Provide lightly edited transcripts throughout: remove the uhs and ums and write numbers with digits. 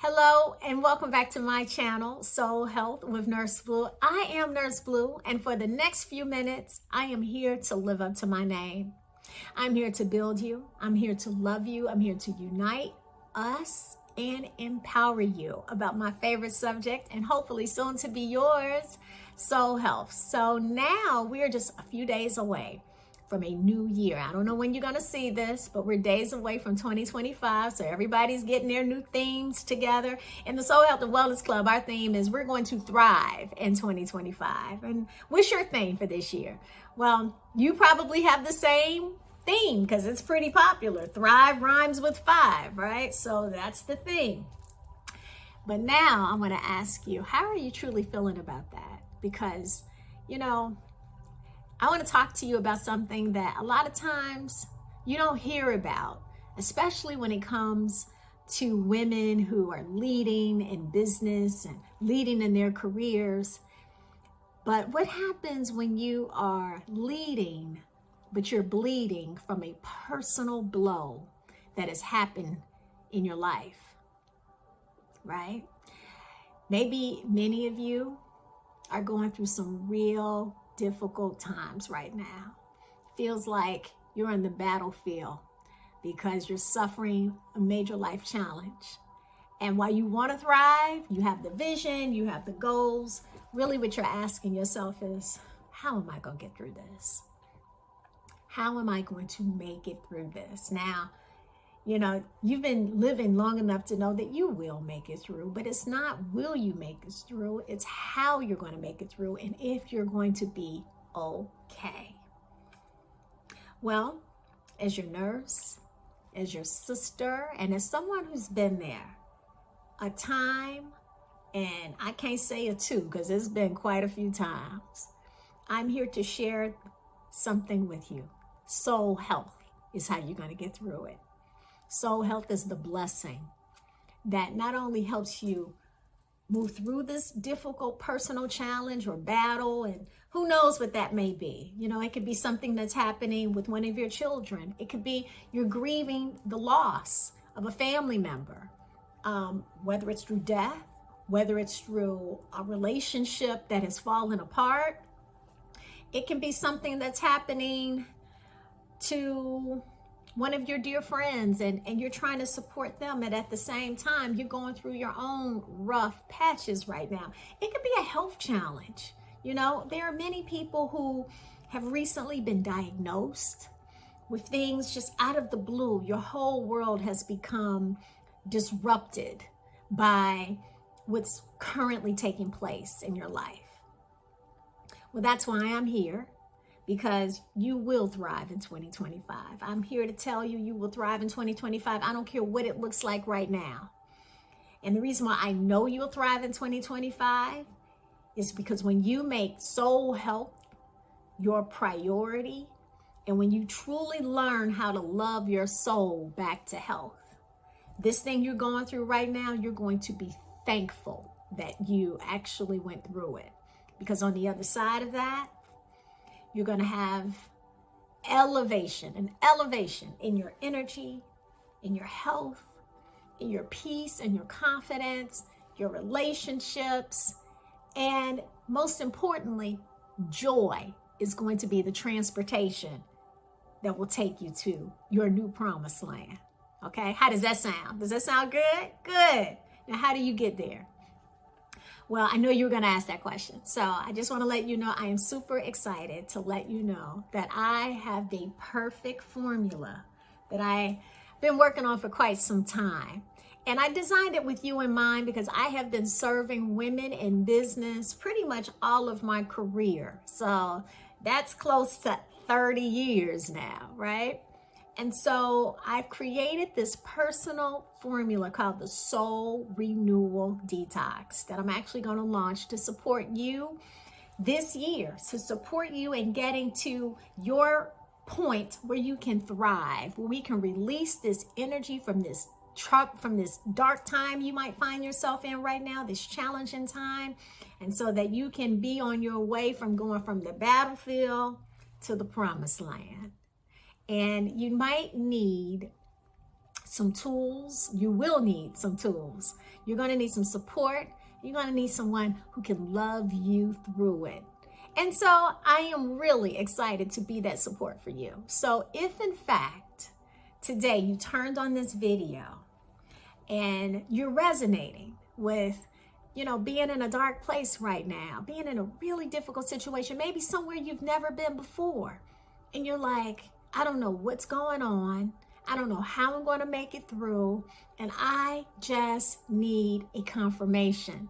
Hello and welcome back to my channel, Soul Health with Nurse Blue. I am Nurse Blue, and for the next few minutes, I am here to live up to my name. I'm here to build you. I'm here to love you. I'm here to unite us and empower you about my favorite subject and hopefully soon to be yours, soul health. So now we're just a few days away from a new year. I don't know when you're going to see this, but we're days away from 2025. So everybody's getting their new themes together. In the Soul Health and Wellness Club, our theme is we're going to thrive in 2025. And what's your theme for this year? Well, you probably have the same theme because it's pretty popular. Thrive rhymes with 5, right? So that's the theme. But now I'm going to ask you, how are you truly feeling about that? Because, I want to talk to you about something that a lot of times you don't hear about, especially when it comes to women who are leading in business and leading in their careers. But what happens when you are leading, but you're bleeding from a personal blow that has happened in your life, right? Maybe many of you are going through some real difficult times right now. Feels like you're in the battlefield because you're suffering a major life challenge. And while you want to thrive, you have the vision, you have the goals. Really what you're asking yourself is, how am I going to get through this? How am I going to make it through this? Now, you've been living long enough to know that you will make it through, but it's not will you make it through, it's how you're going to make it through and if you're going to be okay. Well, as your nurse, as your sister, and as someone who's been there a time, and I can't say a two because it's been quite a few times, I'm here to share something with you. Soul health is how you're going to get through it. Soul health is the blessing that not only helps you move through this difficult personal challenge or battle, and who knows what that may be. It could be something that's happening with one of your children. It could be you're grieving the loss of a family member, whether it's through death, whether it's through a relationship that has fallen apart. It can be something that's happening to one of your dear friends and you're trying to support them, and at the same time you're going through your own rough patches right now. It could be a health challenge. There are many people who have recently been diagnosed with things just out of the blue. Your whole world has become disrupted by what's currently taking place in your life. Well, that's why I'm here. Because you will thrive in 2025. I'm here to tell you, you will thrive in 2025. I don't care what it looks like right now. And the reason why I know you'll thrive in 2025 is because when you make soul health your priority, and when you truly learn how to love your soul back to health, this thing you're going through right now, you're going to be thankful that you actually went through it. Because on the other side of that, you're going to have elevation in your energy, in your health, in your peace, and your confidence, your relationships, and most importantly, joy is going to be the transportation that will take you to your new promised land. Okay, how does that sound? Does that sound good? Good. Now, how do you get there? Well, I know you were going to ask that question. So I just want to let you know I am super excited to let you know that I have the perfect formula that I've been working on for quite some time. And I designed it with you in mind because I have been serving women in business pretty much all of my career. So that's close to 30 years now, right? And so I've created this personal formula called the Soul Renewal Detox that I'm actually going to launch to support you this year, to support you in getting to your point where you can thrive, where we can release this energy from this dark time you might find yourself in right now, this challenging time, and so that you can be on your way from going from the battlefield to the promised land. And you might need some tools. You will need some tools. You're going to need some support. You're going to need someone who can love you through it. And so I am really excited to be that support for you. So if in fact today you turned on this video and you're resonating with, being in a dark place right now, being in a really difficult situation, maybe somewhere you've never been before, and you're like, I don't know what's going on. I don't know how I'm going to make it through, and I just need a confirmation.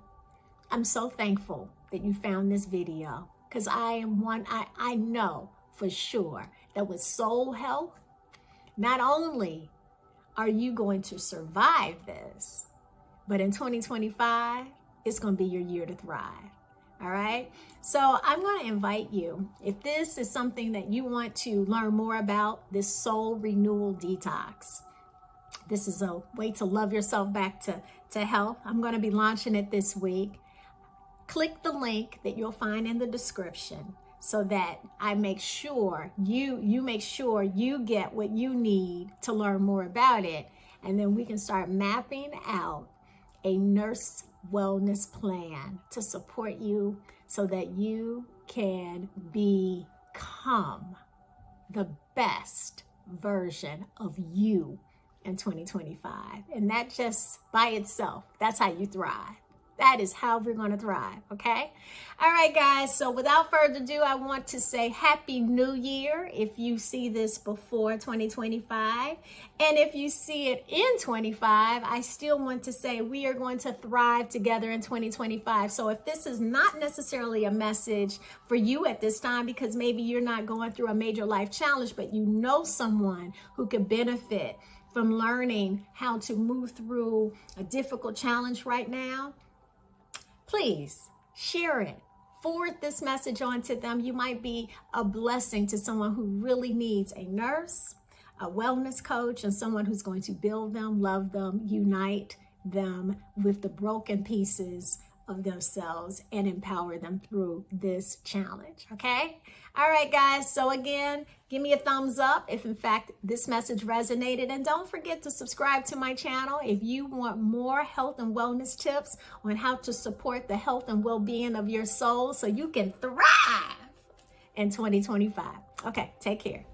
I'm so thankful that you found this video, because I know for sure that with soul health, not only are you going to survive this, but in 2025, it's going to be your year to thrive. All right. So I'm going to invite you, if this is something that you want to learn more about, this soul renewal detox. This is a way to love yourself back to health. I'm going to be launching it this week. Click the link that you'll find in the description so that I make sure you make sure you get what you need to learn more about it. And then we can start mapping out a nurse wellness plan to support you so that you can become the best version of you in 2025. And that just by itself, that's how you thrive. That is how we're going to thrive, okay? All right, guys. So without further ado, I want to say Happy New Year if you see this before 2025. And if you see it in 25, I still want to say we are going to thrive together in 2025. So if this is not necessarily a message for you at this time, because maybe you're not going through a major life challenge, but you know someone who could benefit from learning how to move through a difficult challenge right now, please share it. Forward this message on to them. You might be a blessing to someone who really needs a nurse, a wellness coach, and someone who's going to build them, love them, unite them with the broken pieces of themselves and empower them through this challenge. Okay? All right, guys. So again, give me a thumbs up if in fact this message resonated, and don't forget to subscribe to my channel if you want more health and wellness tips on how to support the health and well-being of your soul so you can thrive in 2025. Okay, take care.